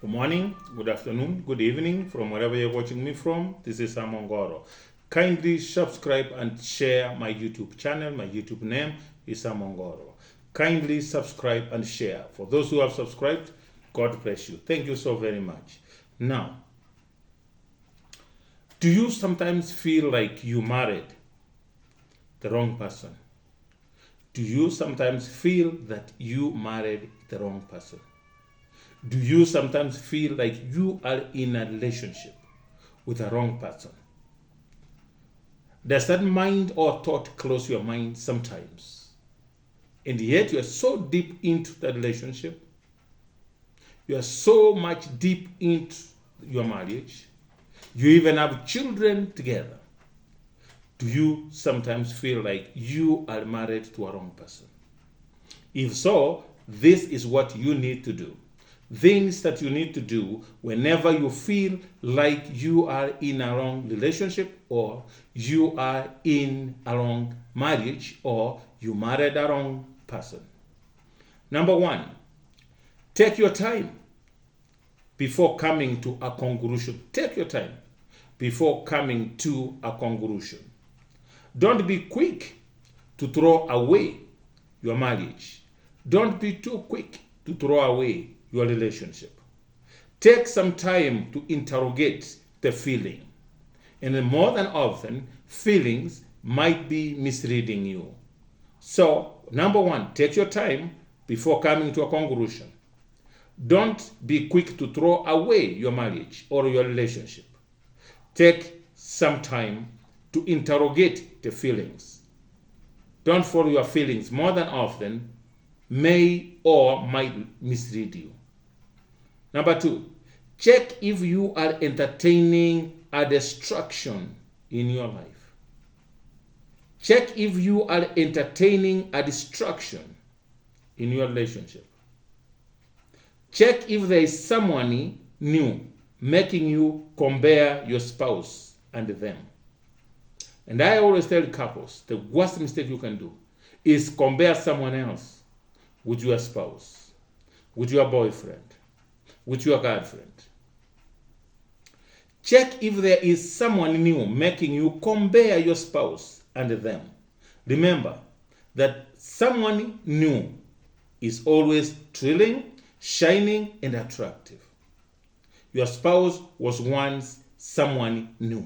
Good morning, good afternoon, good evening from wherever you're watching me from. This is Amongoro. Kindly subscribe and share my YouTube channel. My YouTube name is Amongoro. Kindly subscribe and share. For those who have subscribed, God bless you. Thank you so very much. Now, do you sometimes feel like you married the wrong person? Do you sometimes feel that you married the wrong person? Do you sometimes feel like you are in a relationship with the wrong person? Does that mind or thought close your mind sometimes? And yet you are so deep into the relationship. You are so much deep into your marriage. You even have children together. Do you sometimes feel like you are married to a wrong person? If so, this is what you need to do. Things that you need to do whenever you feel like you are in a wrong relationship, or you are in a wrong marriage, or you married a wrong person. Number one, take your time before coming to a conclusion. Take your time before coming to a conclusion. Don't be quick to throw away your marriage. Don't be too quick to throw away your relationship. Take some time to interrogate the feeling. And more than often, feelings might be misleading you. So, number one, take your time before coming to a conclusion. Don't be quick to throw away your marriage or your relationship. Take some time to interrogate the feelings. Don't follow your feelings more than often, may or might mislead you. Number two, check if you are entertaining a distraction in your life. Check if you are entertaining a distraction in your relationship. Check if there is someone new making you compare your spouse and them. And I always tell couples, the worst mistake you can do is compare someone else with your spouse, with your boyfriend, with your girlfriend. Check if there is someone new making you compare your spouse and them. Remember that someone new is always thrilling, shining, and attractive. Your spouse was once someone new.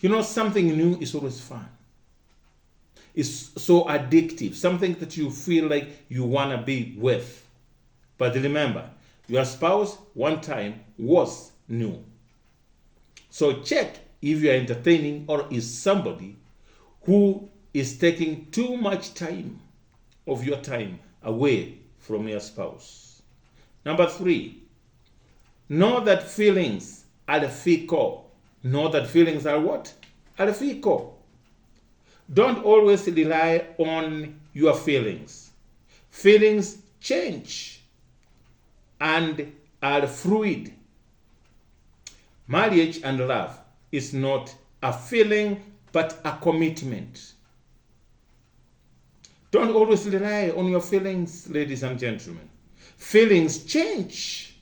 You know, something new is always fun. It's so addictive, something that you feel like you want to be with. But remember, your spouse one time was new. So check if you are entertaining or is somebody who is taking too much time of your time away from your spouse. Number three, know that feelings are fickle. Know that feelings are what? Are fickle. Don't always rely on your feelings. Feelings change and are fluid. Marriage and love is not a feeling but a commitment. Don't always rely on your feelings, ladies and gentlemen. Feelings change.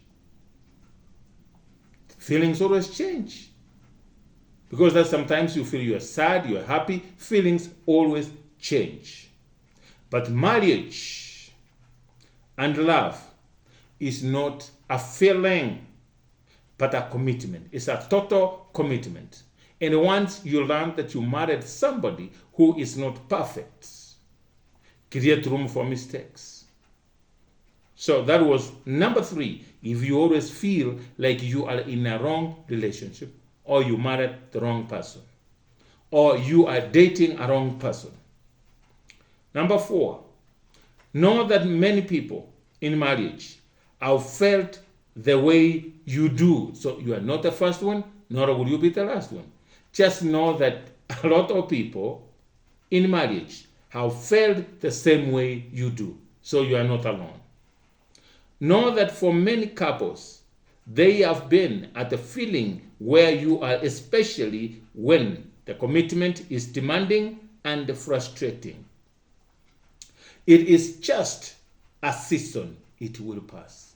Feelings always change. Because that sometimes you feel you're sad, you're happy. Feelings always change. But marriage and love is not a feeling, but a commitment. It's a total commitment. And once you learn that you married somebody who is not perfect, create room for mistakes. So that was number three. If you always feel like you are in a wrong relationship, or you married the wrong person, or you are dating a wrong person. Number four, know that many people in marriage have felt the way you do. So you are not the first one, nor will you be the last one. Just know that a lot of people in marriage have felt the same way you do. So you are not alone. Know that for many couples, they have been at the feeling where you are, especially when the commitment is demanding and frustrating. It is just a season, it will pass.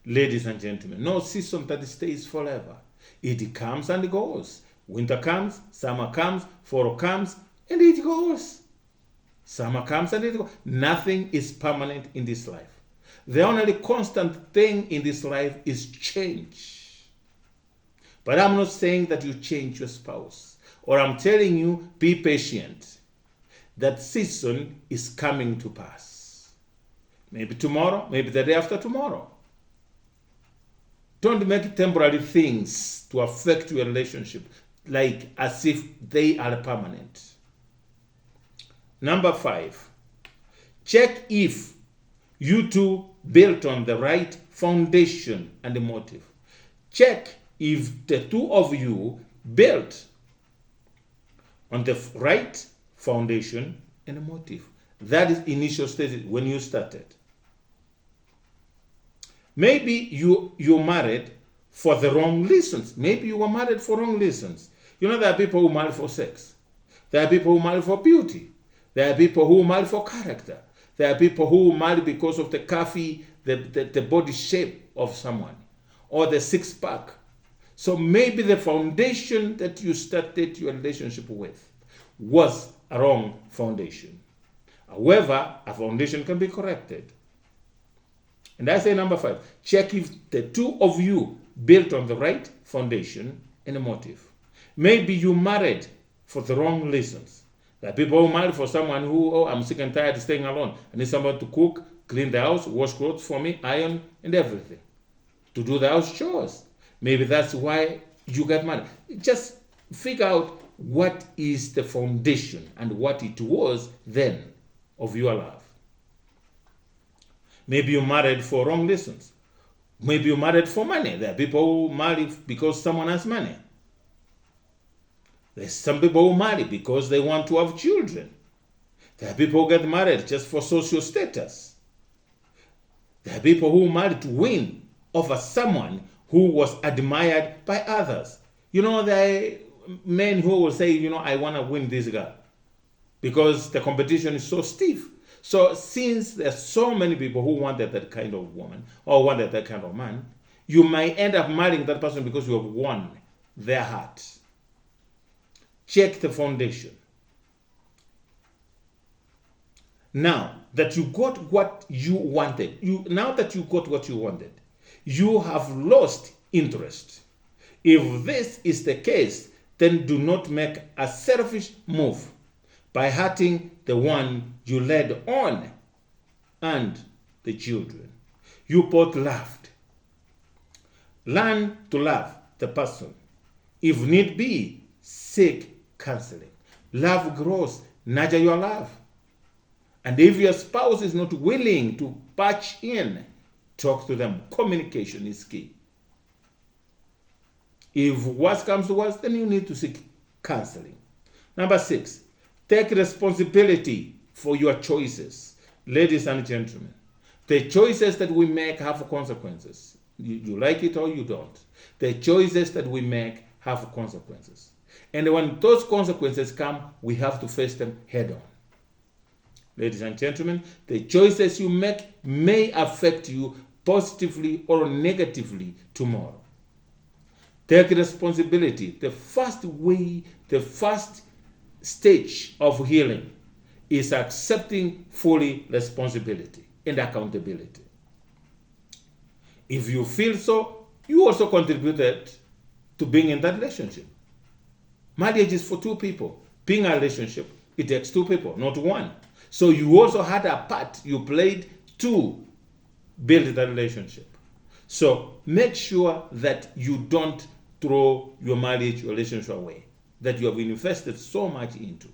ladies and gentlemen. No season that stays forever. It comes and goes. Winter comes, summer comes, fall comes, and it goes. Summer comes and it goes. Nothing is permanent in this life. The only constant thing in this life is change. But I'm not saying that you change your spouse. Or I'm telling you, be patient. That season is coming to pass. Maybe tomorrow, maybe the day after tomorrow. Don't make temporary things to affect your relationship like as if they are permanent. Number 5, check if you two built on the right foundation and motive. Check if the two of you built on the right foundation and motive. That is initial stage when you started. Maybe you married for the wrong reasons. Maybe you were married for wrong reasons. You know, there are people who marry for sex. There are people who marry for beauty. There are people who marry for character. There are people who marry because of the curvy, the body shape of someone, or the six-pack. So maybe the foundation that you started your relationship with was a wrong foundation. However, a foundation can be corrected. And I say number 5, check if the two of you built on the right foundation and a motive. Maybe you married for the wrong reasons. There are people who marry for someone who, oh, I'm sick and tired of staying alone. I need someone to cook, clean the house, wash clothes for me, iron, and everything. To do the house chores. Maybe that's why you got married. Just figure out what is the foundation and what it was then of your love. Maybe you married for wrong reasons. Maybe you married for money. There are people who marry because someone has money. There's some people who marry because they want to have children. There are people who get married just for social status. There are people who marry to win over someone who was admired by others. You know, there are men who will say, you know, I want to win this girl because the competition is so stiff. So since there's so many people who wanted that kind of woman or wanted that kind of man, you might end up marrying that person because you have won their heart. Check the foundation. Now that you got what you wanted, you have lost interest. If this is the case, then do not make a selfish move by hurting the one you led on and the children. You both loved. Learn to love the person. If need be, seek counseling. Love grows. Nurture your love. And if your spouse is not willing to patch in, talk to them. Communication is key. If worse comes to worse, then you need to seek counseling. Number 6, take responsibility for your choices. Ladies and gentlemen, the choices that we make have consequences. You like it or you don't. The choices that we make have consequences. And when those consequences come, we have to face them head on. Ladies and gentlemen, the choices you make may affect you positively or negatively tomorrow. Take responsibility. The first stage of healing is accepting fully responsibility and accountability. If you feel so, you also contributed to being in that relationship. Marriage is for two people. Being a relationship, it takes two people, not one. So you also had a part you played to build that relationship. So make sure that you don't throw your marriage relationship away, that you have invested so much into,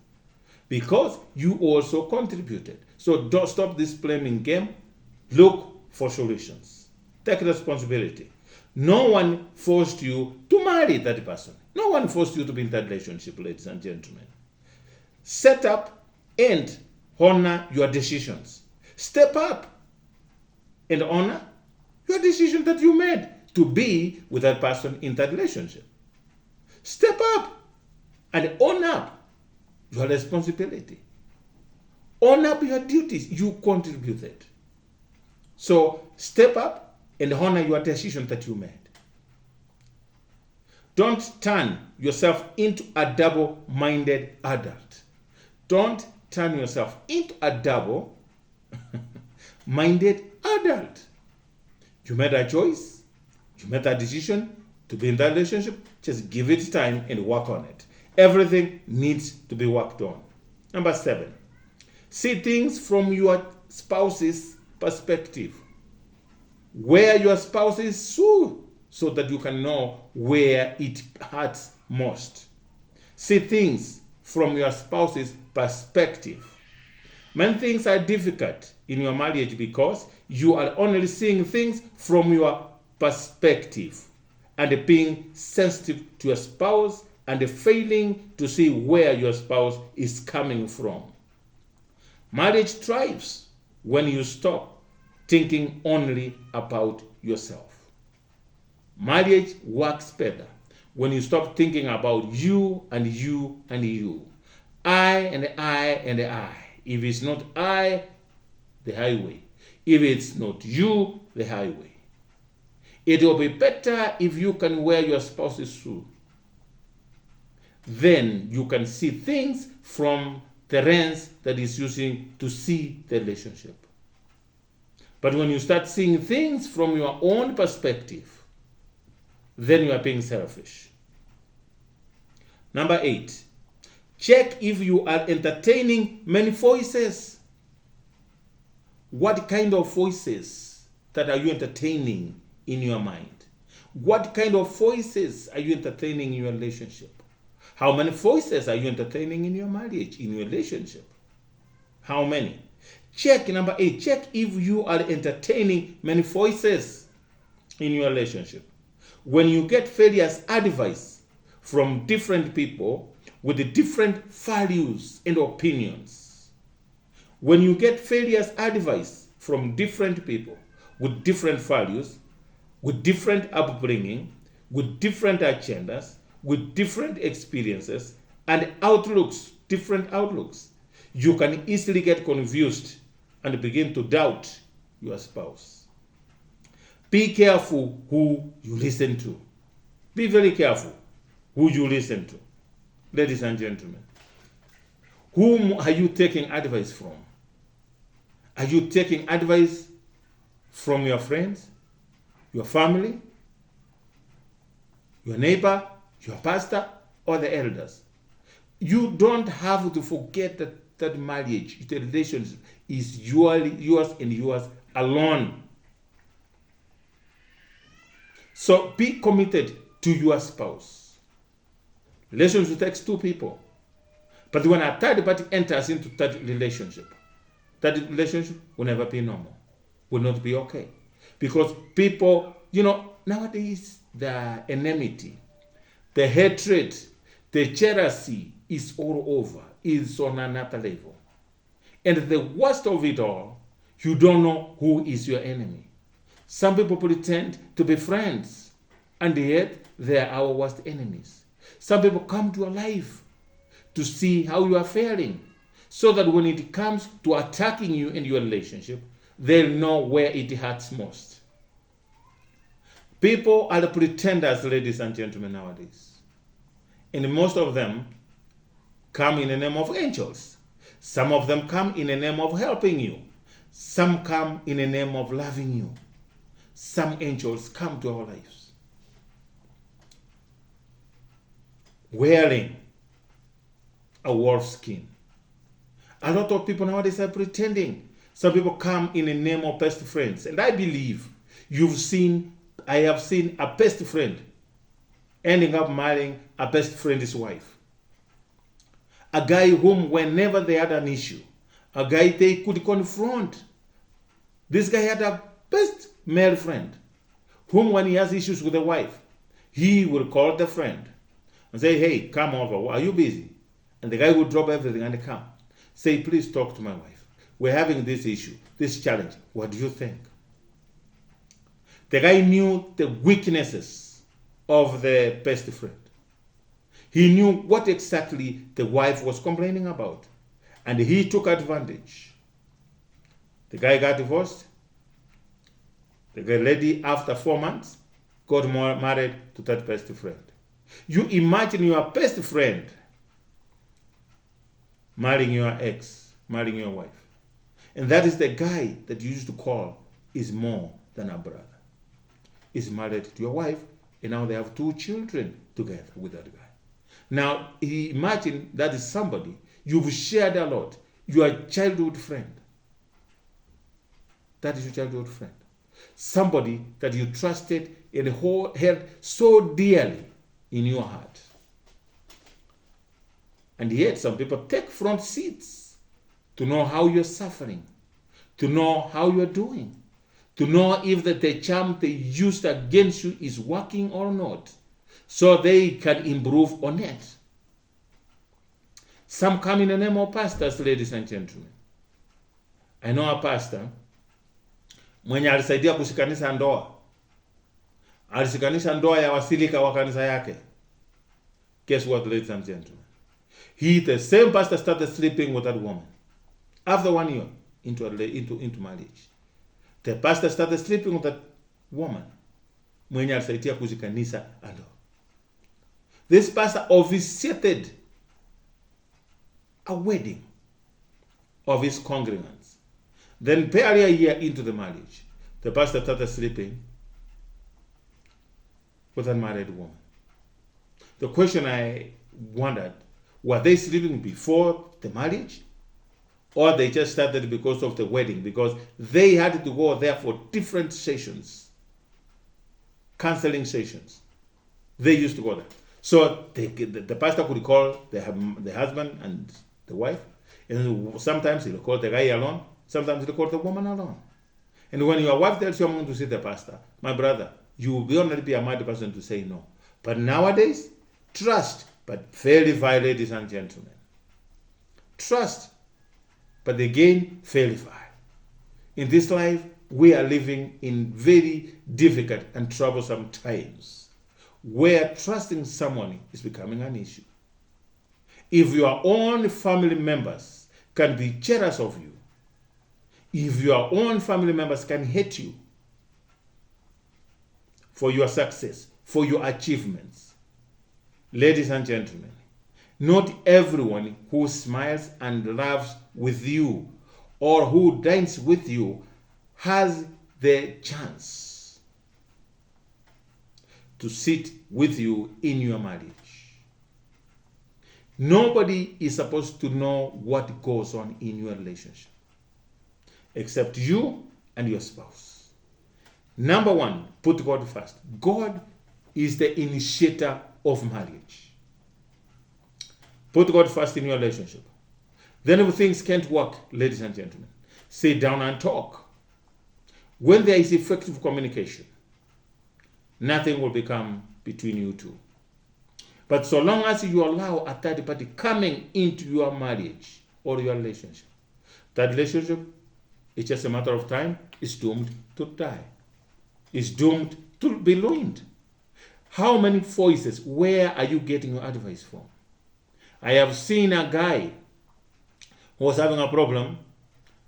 because you also contributed. So don't stop this blaming game. Look for solutions. Take responsibility. No one forced you to marry that person. No one forced you to be in that relationship, ladies and gentlemen. Set up and honor your decisions. Step up and honor your decision that you made to be with that person in that relationship. Step up and own up your responsibility. Own up your duties. You contributed. So step up and honor your decision that you made. Don't turn yourself into a double-minded adult. Don't turn yourself into a double-minded adult. You made a choice. You made a decision to be in that relationship. Just give it time and work on it. Everything needs to be worked on. Number 7, see things from your spouse's perspective. Where your spouse is so that you can know where it hurts most. See things from your spouse's perspective. Many things are difficult in your marriage because you are only seeing things from your perspective and being sensitive to your spouse and failing to see where your spouse is coming from. Marriage thrives when you stop thinking only about yourself. Marriage works better when you stop thinking about you and you and you. I and I and I. If it's not I, the highway. If it's not you, the highway. It will be better if you can wear your spouse's shoe. Then you can see things from the lens that is using to see the relationship. But when you start seeing things from your own perspective, then you are being selfish. Number 8, check if you are entertaining many voices. What kind of voices that are you entertaining in your mind? What kind of voices are you entertaining in your relationship? How many voices are you entertaining in your marriage, in your relationship? How many? Check, number 8, check if you are entertaining many voices in your relationship. When you get various advice from different people with different values and opinions, when you get various advice from different people with different values, with different upbringing, with different agendas, with different experiences and outlooks, different outlooks, you can easily get confused and begin to doubt your spouse. Be careful who you listen to. Be very careful who you listen to. Ladies and gentlemen, whom are you taking advice from? Are you taking advice from your friends, your family, your neighbor, your pastor, or the elders? You don't have to forget that marriage, the relationship, is yours and yours alone. So be committed to your spouse. Relationship takes two people. But when a third party enters into that relationship will never be normal, will not be okay. Because people, nowadays the enmity, the hatred, the jealousy is all over, is on another level. And the worst of it all, you don't know who is your enemy. Some people pretend to be friends, and yet they are our worst enemies. Some people come to your life to see how you are faring, so that when it comes to attacking you in your relationship, they'll know where it hurts most. People are the pretenders, ladies and gentlemen, nowadays. And most of them come in the name of angels. Some of them come in the name of helping you. Some come in the name of loving you. Some angels come to our lives wearing a wolf skin. A lot of people nowadays are pretending. Some people come in the name of best friends. And I believe I have seen a best friend ending up marrying a best friend's wife. A guy whom, whenever they had an issue, a guy they could confront. This guy had a best male friend, whom when he has issues with the wife, he will call the friend and say, hey, come over, are you busy? And the guy will drop everything and come. Say, please talk to my wife. We're having this issue, this challenge. What do you think? The guy knew the weaknesses of the best friend. He knew what exactly the wife was complaining about. And he took advantage. The guy got divorced. The lady, after 4 months, got married to that best friend. You imagine your best friend marrying your ex, marrying your wife. And that is the guy that you used to call is more than a brother. Is married to your wife, and now they have 2 children together with that guy. Now, imagine that is somebody you've shared a lot, your childhood friend. That is your childhood friend. Somebody that you trusted and held so dearly in your heart. And yet, some people take front seats to know how you're suffering, to know how you're doing, to know if the charm they used against you is working or not, so they can improve on it. Some come in the name of pastors, ladies and gentlemen. I know a pastor mwenye alisaidia kushikanisha ndoa. Alishikanisha ndoa ya wasilika wa kanisa yake. Guess what, ladies and gentlemen? He, the same pastor, started sleeping with that woman. After 1 year into marriage. The pastor started sleeping with that woman. Mwenye alisaidia kushikanisha ndoa. This pastor officiated a wedding of his congregants. Then barely a year into the marriage, the pastor started sleeping with a married woman. The question I wondered, were they sleeping before the marriage? Or they just started because of the wedding? Because they had to go there for different sessions, counseling sessions. They used to go there. So the pastor could call the husband and the wife, and sometimes he'll call the guy alone, sometimes he'll call the woman alone. And when your wife tells you, I'm going to see the pastor, my brother, you will only be a mad person to say no. But nowadays, trust, but very vile, ladies and gentlemen. Trust, but again, very vile. In this life, we are living in very difficult and troublesome times where trusting someone is becoming an issue. If your own family members can be jealous of you, if your own family members can hate you for your success, for your achievements, ladies and gentlemen, not everyone who smiles and laughs with you or who dines with you has the chance to sit with you in your marriage. Nobody is supposed to know what goes on in your relationship except you and your spouse. Number 1, put God first. God is the initiator of marriage. Put God first in your relationship. Then if things can't work, ladies and gentlemen, sit down and talk. When there is effective communication, nothing will become between you two. But so long as you allow a third party coming into your marriage or your relationship, that relationship, it's just a matter of time, is doomed to die. It's doomed to be ruined. How many voices, where are you getting your advice from? I have seen a guy who was having a problem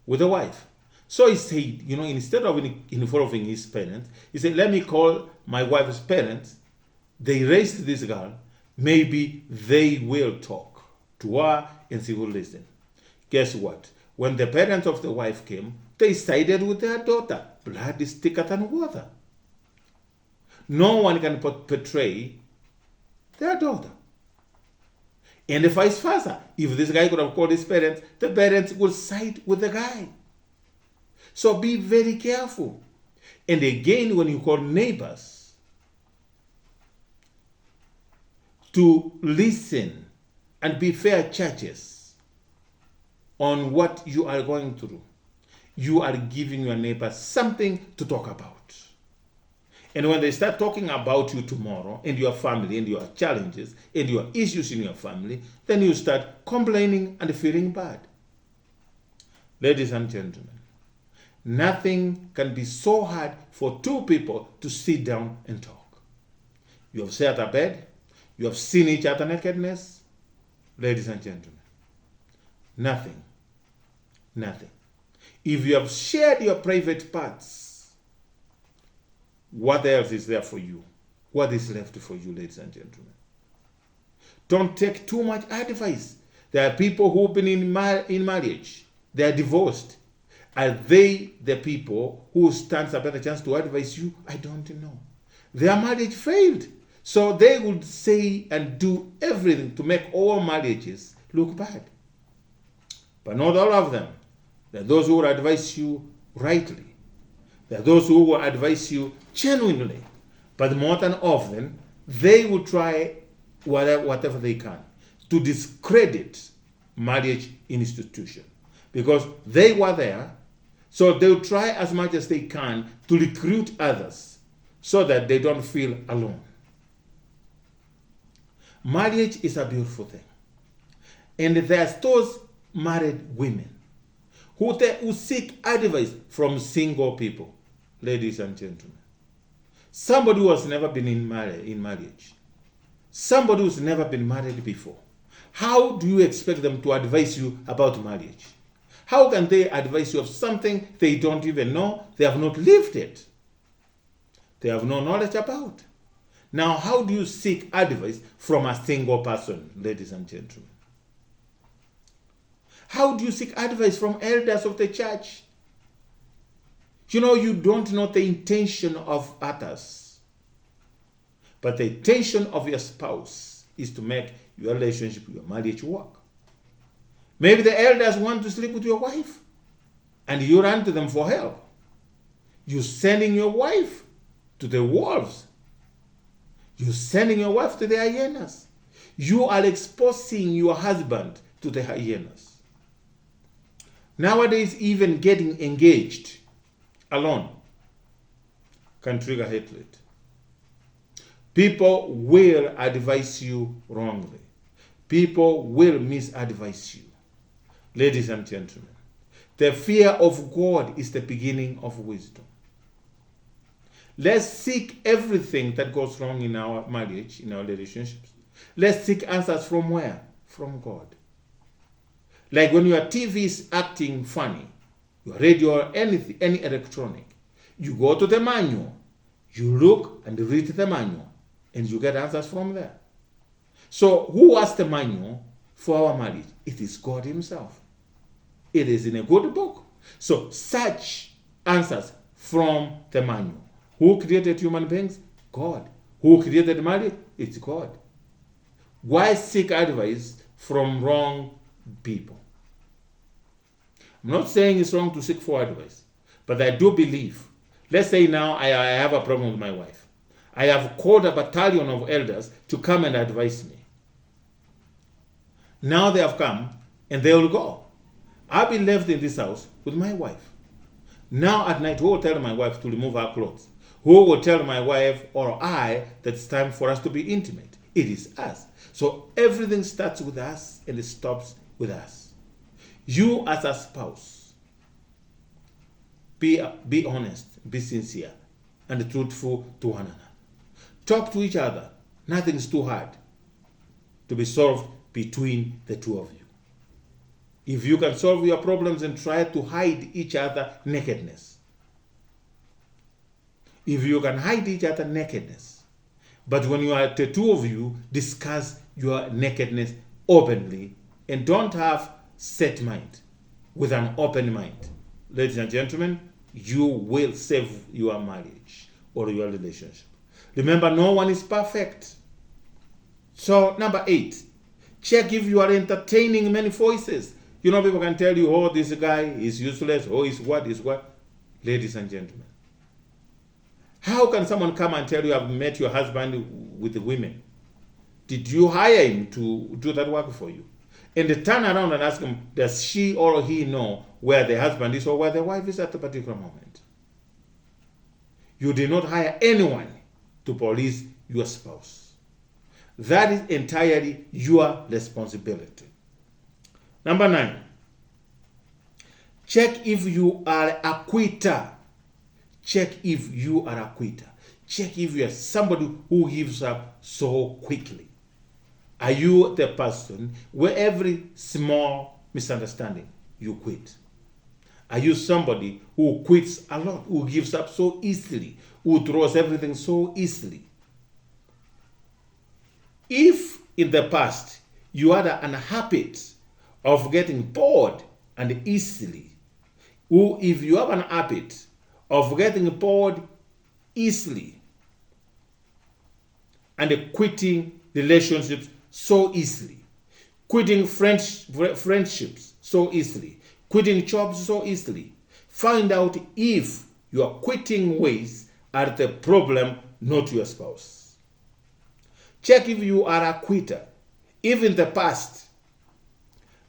with a wife. So he said, instead of involving his parents, he said, let me call my wife's parents. They raised this girl. Maybe they will talk to her and she will listen. Guess what? When the parents of the wife came, they sided with their daughter. Blood is thicker than water. No one can betray their daughter. And vice versa. If this guy could have called his parents, the parents would side with the guy. So be very careful. And again, when you call neighbors, to listen and be fair judges on what you are going through. You are giving your neighbor something to talk about. And when they start talking about you tomorrow and your family and your challenges and your issues in your family, then you start complaining and feeling bad. Ladies and gentlemen, nothing can be so hard for two people to sit down and talk. You have shared a bed. You have seen each other nakedness. Ladies and gentlemen, nothing. If you have shared your private parts, what else is there for you? What is left for you, ladies and gentlemen? Don't take too much advice. There are people who've been in marriage. They are divorced. Are they the people who stands a better chance to advise you? I don't know. Their marriage failed. So they would say and do everything to make all marriages look bad. But not all of them. There are those who will advise you rightly. There are those who will advise you genuinely. But more than often, they will try whatever they can to discredit marriage institution. Because they were there, so they'll try as much as they can to recruit others so that they don't feel alone. Marriage is a beautiful thing. And there's those married women who seek advice from single people, ladies and gentlemen. Somebody who has never been in marriage. Somebody who's never been married before. How do you expect them to advise you about marriage? How can they advise you of something they don't even know? They have not lived it. They have no knowledge about. Now, how do you seek advice from a single person, ladies and gentlemen? How do you seek advice from elders of the church? You don't know the intention of others. But the intention of your spouse is to make your relationship, your marriage work. Maybe the elders want to sleep with your wife, and you run to them for help. You're sending your wife to the wolves. You're sending your wife to the hyenas. You are exposing your husband to the hyenas. Nowadays, even getting engaged alone can trigger hatred. People will advise you wrongly. People will misadvise you. Ladies and gentlemen, the fear of God is the beginning of wisdom. Let's seek everything that goes wrong in our marriage, in our relationships. Let's seek answers from where? From God. Like when your TV is acting funny, your radio or anything, any electronic, you go to the manual, you look and read the manual, and you get answers from there. So who has the manual for our marriage? It is God himself. It is in a good book. So search answers from the manual. Who created human beings? God. Who created marriage? It's God. Why seek advice from wrong people? I'm not saying it's wrong to seek for advice, but I do believe, let's say now I have a problem with my wife. I have called a battalion of elders to come and advise me. Now they have come and they will go. I'll be left in this house with my wife. Now at night, who will tell my wife to remove her clothes? Who will tell my wife or I that it's time for us to be intimate? It is us. So everything starts with us and it stops with us. You as a spouse, be honest, be sincere, and truthful to one another. Talk to each other. Nothing's too hard to be solved between the two of you. If you can solve your problems and try to hide each other nakedness. If you can hide each other nakedness. But when you are the two of you, discuss your nakedness openly and don't have set mind with an open mind. Ladies and gentlemen, you will save your marriage or your relationship. Remember, no one is perfect. So, number 8, check if you are entertaining many voices. People can tell you, oh, this guy is useless, oh, is what. Ladies and gentlemen, how can someone come and tell you I've met your husband with the women? Did you hire him to do that work for you? And they turn around and ask him, does she or he know where the husband is or where the wife is at a particular moment? You did not hire anyone to police your spouse. That is entirely your responsibility. Number 9, check if you are a quitter. Check if you are a quitter. Check if you are somebody who gives up so quickly. Are you the person where every small misunderstanding you quit? Are you somebody who quits a lot, who gives up so easily, who throws everything so easily. If in the past you had an habit of getting bored and easily, or if you have an habit of getting bored easily and quitting relationships so easily, quitting friendships so easily, quitting jobs so easily, find out if your quitting ways are the problem, not your spouse. Check if you are a quitter. If in the past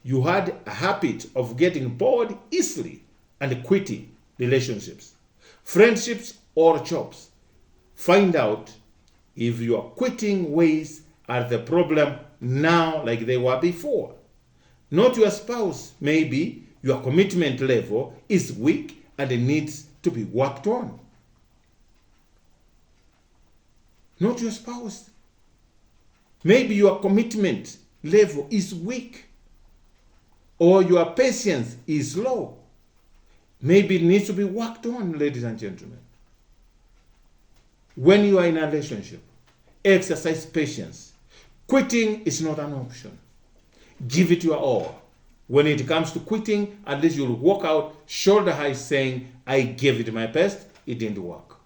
you had a habit of getting bored easily and quitting relationships, friendships, or jobs, find out if your quitting ways are the problem now like they were before. Not your spouse. Maybe your commitment level is weak and it needs to be worked on. Not your spouse. Maybe your commitment level is weak, or your patience is low. Maybe it needs to be worked on, ladies and gentlemen. When you are in a relationship, exercise patience. Quitting is not an option. Give it your all. When it comes to quitting, at least you'll walk out shoulder high saying, I gave it my best, it didn't work.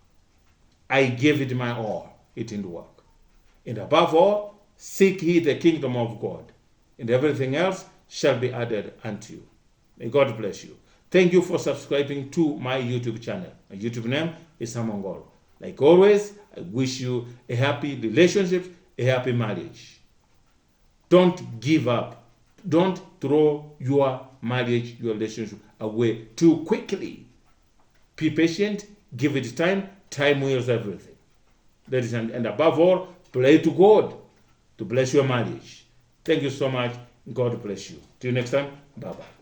I gave it my all, it didn't work. And above all, seek ye the kingdom of God, and everything else shall be added unto you. May God bless you. Thank you for subscribing to my YouTube channel. My YouTube name is Samongolo. Like always, I wish you a happy relationship, a happy marriage. Don't give up. Don't throw your marriage, your relationship away too quickly. Be patient, give it time. Time heals everything. Ladies and above all, pray to God to bless your marriage. Thank you so much. God bless you. Till next time, bye-bye.